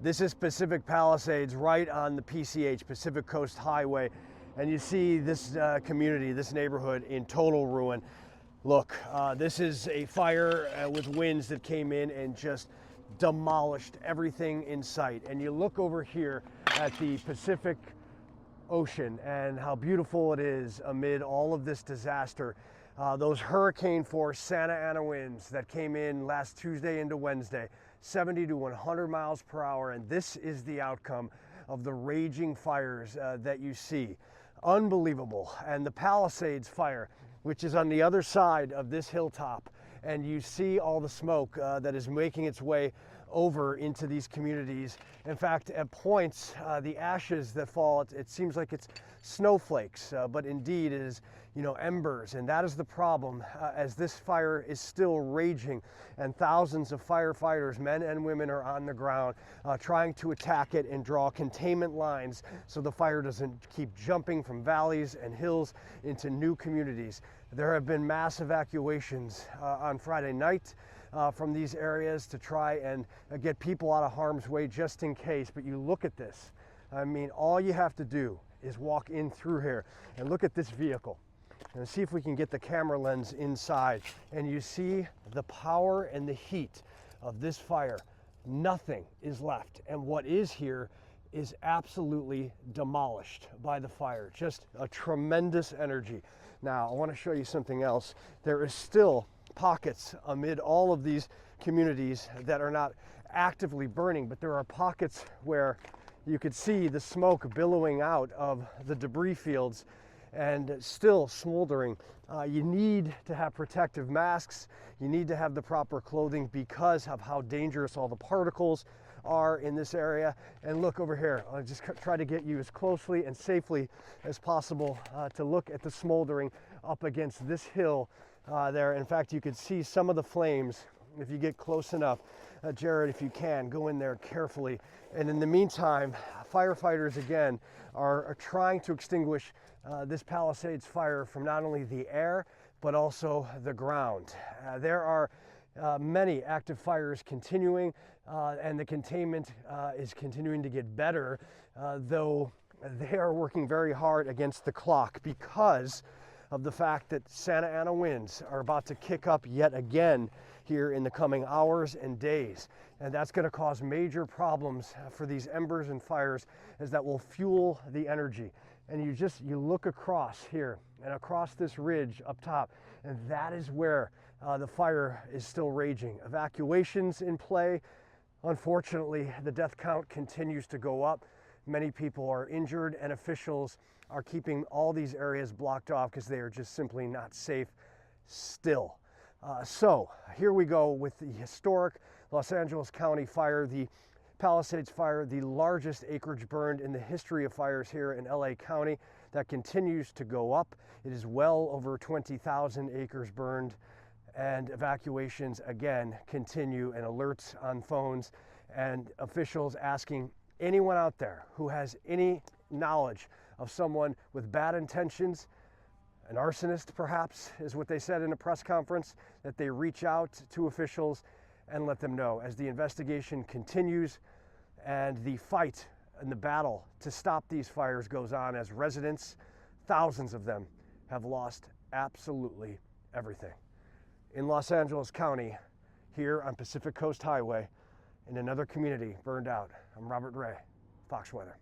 This is Pacific Palisades, right on the PCH, Pacific Coast Highway. And you see this community, this neighborhood in total ruin. Look, this is a fire with winds that came in and just demolished everything in sight. And you look over here at the Pacific Ocean and how beautiful it is amid all of this disaster. Those hurricane force Santa Ana winds that came in last Tuesday into Wednesday, 70 to 100 miles per hour, and this is the outcome of the raging fires that you see. Unbelievable. And the Palisades fire, which is on the other side of this hilltop, and you see all the smoke that is making its way over into these communities. In fact, at points, the ashes that fall, it seems like it's snowflakes, but indeed it is, embers. And that is the problem as this fire is still raging, and thousands of firefighters, men and women, are on the ground trying to attack it and draw containment lines so the fire doesn't keep jumping from valleys and hills into new communities. There have been mass evacuations on Friday night from these areas to try and get people out of harm's way just in case. But you look at this, I mean, all you have to do is walk in through here and look at this vehicle and see if we can get the camera lens inside, and you see the power and the heat of this fire. Nothing is left, and what is here is absolutely demolished by the fire. Just a tremendous energy. Now, I want to show you something else. There is still pockets amid all of these communities that are not actively burning, but there are pockets where you could see the smoke billowing out of the debris fields and still smoldering. You need to have protective masks. You need to have the proper clothing because of how dangerous all the particles are in this area. And look over here. I'll just try to get you as closely and safely as possible to look at the smoldering up against this hill there. In fact, you could see some of the flames if you get close enough. Jared, if you can, go in there carefully. And in the meantime, firefighters again are trying to extinguish this Palisades fire from not only the air, but also the ground. There are many active fires continuing, and the containment is continuing to get better, though they are working very hard against the clock because of the fact that Santa Ana winds are about to kick up yet again here in the coming hours and days. And that's going to cause major problems for these embers and fires, as that will fuel the energy. And you look across here and across this ridge up top, and that is where the fire is still raging. Evacuations in play. Unfortunately, the death count continues to go up. Many people are injured, and officials are keeping all these areas blocked off because they are just simply not safe still. So here we go with the historic Los Angeles County fire, the Palisades fire, the largest acreage burned in the history of fires here in LA County. That continues to go up. It is well over 20,000 acres burned, and evacuations again continue, and alerts on phones, and officials asking anyone out there who has any knowledge of someone with bad intentions, an arsonist perhaps is what they said in a press conference, that they reach out to officials and let them know as the investigation continues and the fight and the battle to stop these fires goes on, as residents, thousands of them, have lost absolutely everything. In Los Angeles County, here on Pacific Coast Highway, in another community burned out, I'm Robert Ray, Fox Weather.